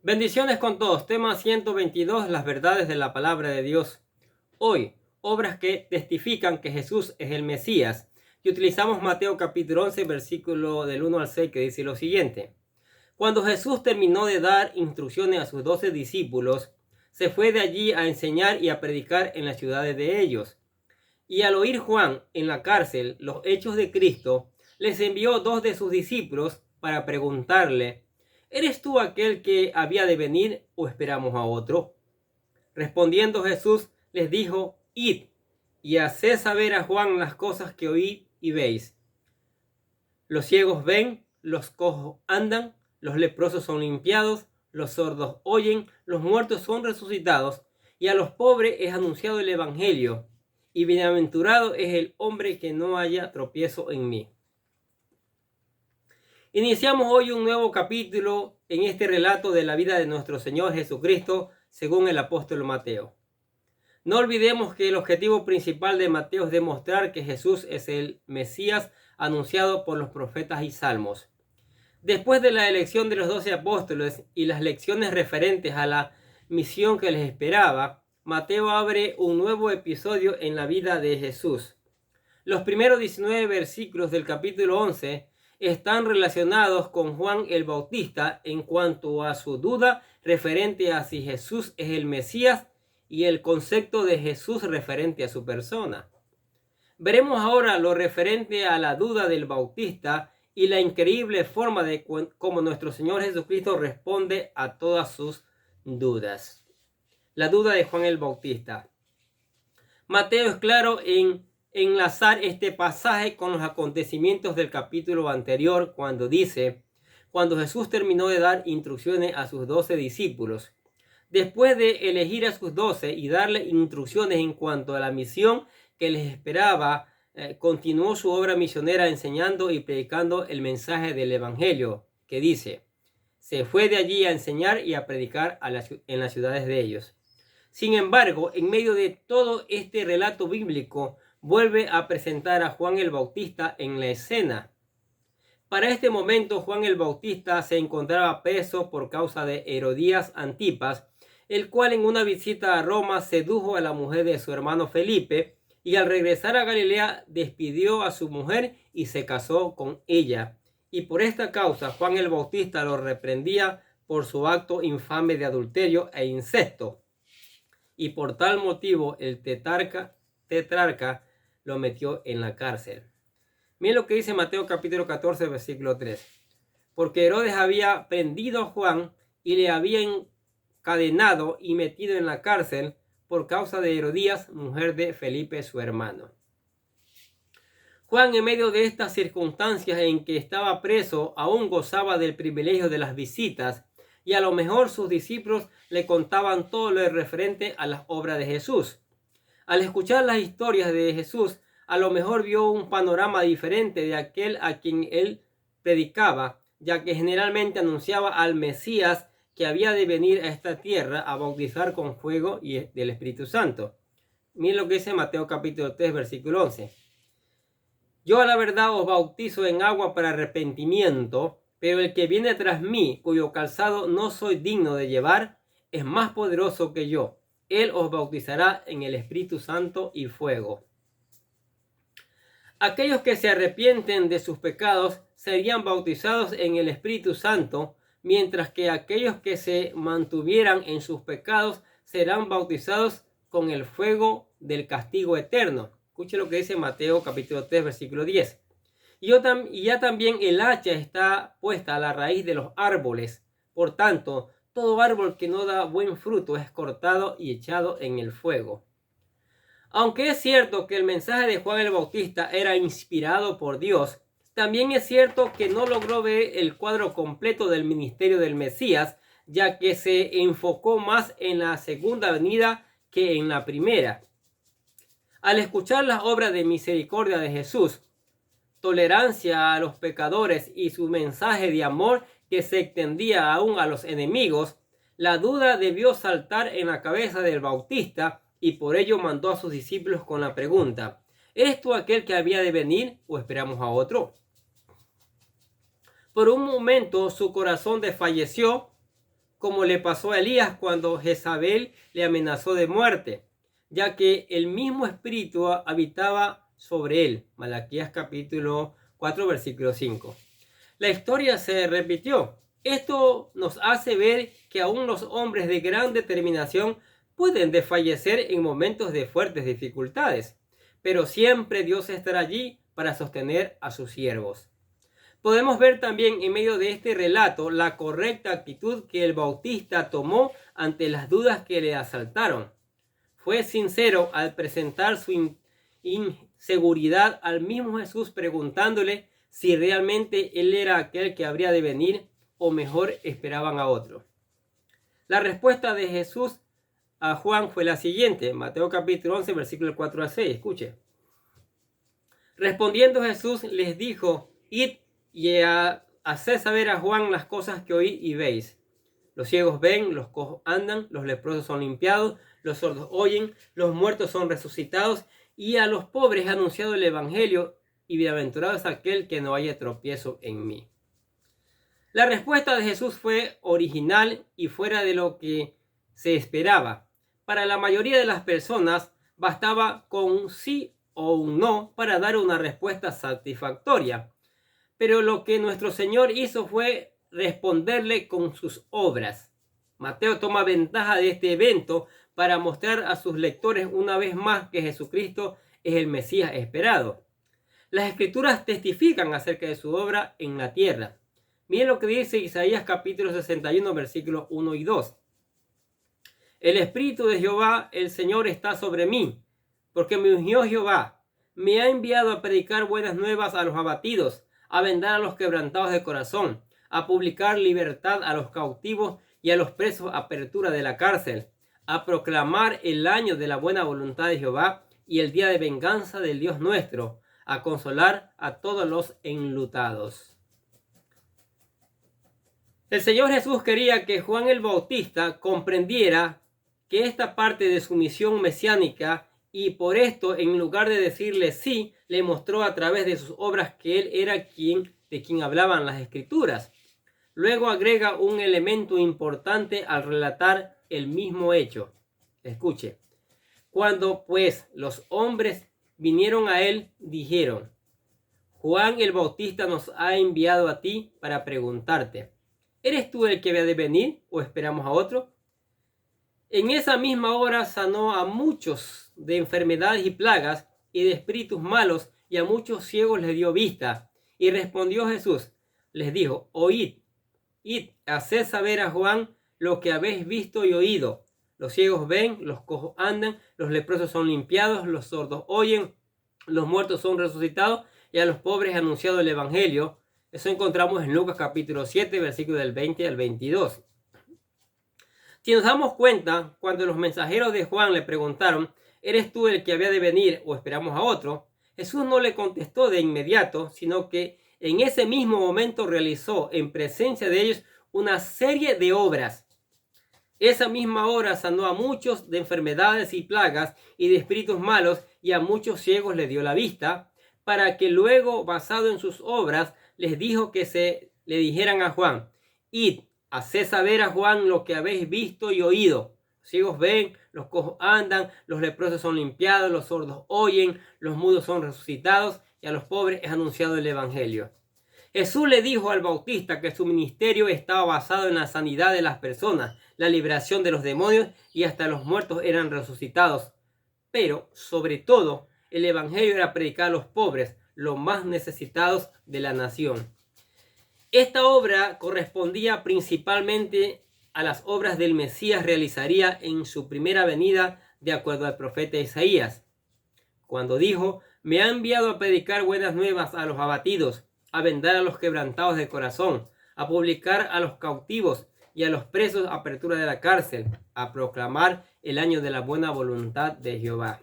Bendiciones con todos. Tema 122, las verdades de la palabra de Dios. Hoy, obras que testifican que Jesús es el Mesías. Y utilizamos Mateo capítulo 11, versículo del 1 al 6, que dice lo siguiente. Cuando Jesús terminó de dar instrucciones a sus 12 discípulos, se fue de allí a enseñar y a predicar en las ciudades de ellos. Y al oír Juan en la cárcel los hechos de Cristo, les envió 2 de sus discípulos para preguntarle: ¿eres tú aquel que había de venir o esperamos a otro? Respondiendo Jesús les dijo: id y haced saber a Juan las cosas que oí y veis. Los ciegos ven, los cojos andan, los leprosos son limpiados, los sordos oyen, los muertos son resucitados, y a los pobres es anunciado el evangelio. Y bienaventurado es el hombre que no haya tropiezo en mí. Iniciamos hoy un nuevo capítulo en este relato de la vida de nuestro Señor Jesucristo según el apóstol Mateo. No olvidemos que el objetivo principal de Mateo es demostrar que Jesús es el Mesías anunciado por los profetas y salmos. Después de la elección de los 12 apóstoles y las lecciones referentes a la misión que les esperaba, Mateo abre un nuevo episodio en la vida de Jesús. Los primeros 19 versículos del capítulo 11 están relacionados con Juan el Bautista en cuanto a su duda referente a si Jesús es el Mesías y el concepto de Jesús referente a su persona. Veremos ahora lo referente a la duda del Bautista y la increíble forma de cómo nuestro Señor Jesucristo responde a todas sus dudas. La duda de Juan el Bautista. Mateo es claro en enlazar este pasaje con los acontecimientos del capítulo anterior cuando dice: cuando Jesús terminó de dar instrucciones a sus 12 discípulos. Después de elegir a sus 12 y darle instrucciones en cuanto a la misión que les esperaba, continuó su obra misionera enseñando y predicando el mensaje del evangelio, que dice: se fue de allí a enseñar y a predicar en las ciudades de ellos. Sin embargo, en medio de todo este relato bíblico, vuelve a presentar a Juan el Bautista en la escena. Para este momento, Juan el Bautista se encontraba preso por causa de Herodías Antipas, el cual en una visita a Roma sedujo a la mujer de su hermano Felipe, y al regresar a Galilea despidió a su mujer y se casó con ella. Y por esta causa Juan el Bautista lo reprendía por su acto infame de adulterio e incesto. Y por tal motivo el tetrarca lo metió en la cárcel. Miren lo que dice Mateo capítulo 14, versículo 3. Porque Herodes había prendido a Juan y le había encadenado y metido en la cárcel por causa de Herodías, mujer de Felipe, su hermano. Juan, en medio de estas circunstancias en que estaba preso, aún gozaba del privilegio de las visitas, y a lo mejor sus discípulos le contaban todo lo referente a las obras de Jesús. Al escuchar las historias de Jesús, a lo mejor vio un panorama diferente de aquel a quien él predicaba, ya que generalmente anunciaba al Mesías que había de venir a esta tierra a bautizar con fuego y del Espíritu Santo. Miren lo que dice Mateo capítulo 3, versículo 11. Yo a la verdad os bautizo en agua para arrepentimiento, pero el que viene tras mí, cuyo calzado no soy digno de llevar, es más poderoso que yo. Él os bautizará en el Espíritu Santo y fuego. Aquellos que se arrepienten de sus pecados serían bautizados en el Espíritu Santo, mientras que aquellos que se mantuvieran en sus pecados serán bautizados con el fuego del castigo eterno. Escuche lo que dice Mateo capítulo 3, versículo 10. Y ya también el hacha está puesta a la raíz de los árboles. Por tanto, todo árbol que no da buen fruto es cortado y echado en el fuego. Aunque es cierto que el mensaje de Juan el Bautista era inspirado por Dios, también es cierto que no logró ver el cuadro completo del ministerio del Mesías, ya que se enfocó más en la segunda venida que en la primera. Al escuchar las obras de misericordia de Jesús, tolerancia a los pecadores y su mensaje de amor que se extendía aún a los enemigos, la duda debió saltar en la cabeza del Bautista, y por ello mandó a sus discípulos con la pregunta: ¿eres tú aquel que había de venir o esperamos a otro? Por un momento su corazón desfalleció como le pasó a Elías cuando Jezabel le amenazó de muerte, ya que el mismo espíritu habitaba sobre él. Malaquías capítulo 4, versículo 5. La historia se repitió. Esto nos hace ver que aún los hombres de gran determinación pueden desfallecer en momentos de fuertes dificultades, pero siempre Dios estará allí para sostener a sus siervos. Podemos ver también en medio de este relato la correcta actitud que el Bautista tomó ante las dudas que le asaltaron. Fue sincero al presentar su inseguridad al mismo Jesús, preguntándole si realmente él era aquel que habría de venir o mejor esperaban a otro. La respuesta de Jesús a Juan fue la siguiente, Mateo capítulo 11, versículos 4 a 6, escuche. Respondiendo Jesús les dijo, id y haced saber a Juan las cosas que oí y veis. Los ciegos ven, los cojos andan, los leprosos son limpiados, los sordos oyen, los muertos son resucitados, y a los pobres he anunciado el evangelio, y bienaventurado es aquel que no haya tropiezo en mí. La respuesta de Jesús fue original y fuera de lo que se esperaba. Para la mayoría de las personas bastaba con un sí o un no para dar una respuesta satisfactoria. Pero lo que nuestro Señor hizo fue responderle con sus obras. Mateo toma ventaja de este evento para mostrar a sus lectores una vez más que Jesucristo es el Mesías esperado. Las Escrituras testifican acerca de su obra en la tierra. Miren lo que dice Isaías capítulo 61, versículos 1 y 2. El Espíritu de Jehová, el Señor, está sobre mí, porque me ungió Jehová. Me ha enviado a predicar buenas nuevas a los abatidos, a vendar a los quebrantados de corazón, a publicar libertad a los cautivos y a los presos apertura de la cárcel, a proclamar el año de la buena voluntad de Jehová y el día de venganza del Dios nuestro, a consolar a todos los enlutados. El Señor Jesús quería que Juan el Bautista comprendiera que esta parte de su misión mesiánica, y por esto, en lugar de decirle sí, le mostró a través de sus obras que él era de quien hablaban las Escrituras. Luego agrega un elemento importante al relatar el mismo hecho. Escuche. Cuando pues los hombres vinieron a él, dijeron, Juan el Bautista nos ha enviado a ti para preguntarte, ¿eres tú el que había de venir o esperamos a otro? En esa misma hora sanó a muchos de enfermedades y plagas y de espíritus malos, y a muchos ciegos les dio vista. Y respondió Jesús, les dijo, oíd, haced saber a Juan lo que habéis visto y oído. Los ciegos ven, los cojos andan, los leprosos son limpiados, los sordos oyen, los muertos son resucitados, y a los pobres anunciado el evangelio. Eso encontramos en Lucas capítulo 7, versículos del 20 al 22. Si nos damos cuenta, cuando los mensajeros de Juan le preguntaron, ¿eres tú el que había de venir o esperamos a otro? Jesús no le contestó de inmediato, sino que en ese mismo momento realizó en presencia de ellos una serie de obras. Esa misma hora sanó a muchos de enfermedades y plagas y de espíritus malos, y a muchos ciegos les dio la vista, para que luego, basado en sus obras, les dijo que le dijeran a Juan, id, haced saber a Juan lo que habéis visto y oído. Los ciegos ven, los cojos andan, los leprosos son limpiados, los sordos oyen, los mudos son resucitados, y a los pobres es anunciado el evangelio. Jesús le dijo al Bautista que su ministerio estaba basado en la sanidad de las personas, la liberación de los demonios, y hasta los muertos eran resucitados. Pero, sobre todo, el evangelio era predicar a los pobres, los más necesitados de la nación. Esta obra correspondía principalmente a las obras del Mesías realizaría en su primera venida, de acuerdo al profeta Isaías, cuando dijo, me ha enviado a predicar buenas nuevas a los abatidos, a vendar a los quebrantados de corazón, a publicar a los cautivos y a los presos apertura de la cárcel, a proclamar el año de la buena voluntad de Jehová.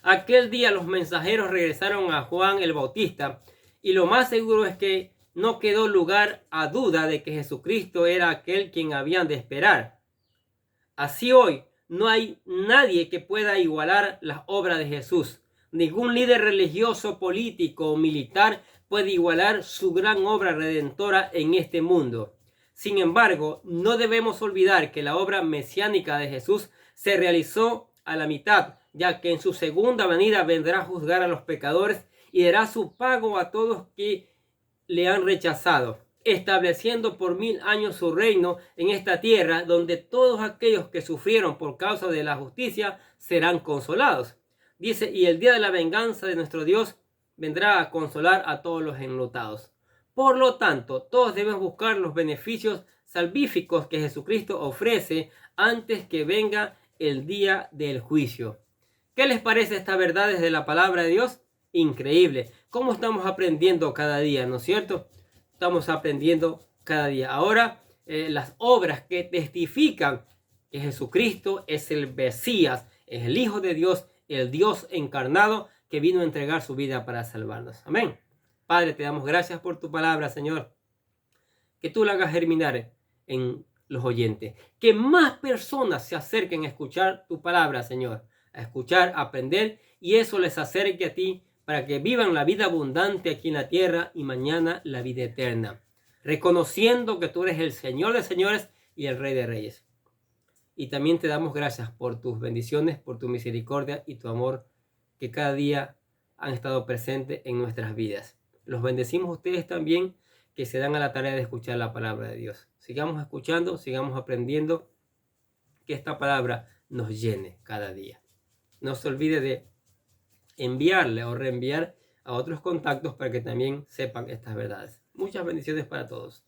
Aquel día los mensajeros regresaron a Juan el Bautista, y lo más seguro es que no quedó lugar a duda de que Jesucristo era aquel quien habían de esperar. Así hoy no hay nadie que pueda igualar las obras de Jesús. Ningún líder religioso, político o militar puede igualar su gran obra redentora en este mundo. Sin embargo, no debemos olvidar que la obra mesiánica de Jesús se realizó a la mitad, ya que en su segunda venida vendrá a juzgar a los pecadores y dará su pago a todos que le han rechazado, estableciendo por 1000 años su reino en esta tierra, donde todos aquellos que sufrieron por causa de la justicia serán consolados. Dice, y el día de la venganza de nuestro Dios vendrá a consolar a todos los enlutados. Por lo tanto, todos deben buscar los beneficios salvíficos que Jesucristo ofrece antes que venga el día del juicio. ¿Qué les parece esta verdad desde la palabra de Dios? Increíble. ¿Cómo estamos aprendiendo cada día, no es cierto? Estamos aprendiendo cada día. Ahora, las obras que testifican que Jesucristo es el Mesías, es el Hijo de Dios, el Dios encarnado que vino a entregar su vida para salvarnos. Amén. Padre, te damos gracias por tu palabra, Señor. Que tú la hagas germinar en los oyentes. Que más personas se acerquen a escuchar tu palabra, Señor. A escuchar, a aprender, y eso les acerque a ti para que vivan la vida abundante aquí en la tierra y mañana la vida eterna. Reconociendo que tú eres el Señor de señores y el Rey de reyes. Y también te damos gracias por tus bendiciones, por tu misericordia y tu amor que cada día han estado presentes en nuestras vidas. Los bendecimos a ustedes también que se dan a la tarea de escuchar la palabra de Dios. Sigamos escuchando, sigamos aprendiendo, que esta palabra nos llene cada día. No se olvide de enviarle o reenviar a otros contactos para que también sepan estas verdades. Muchas bendiciones para todos.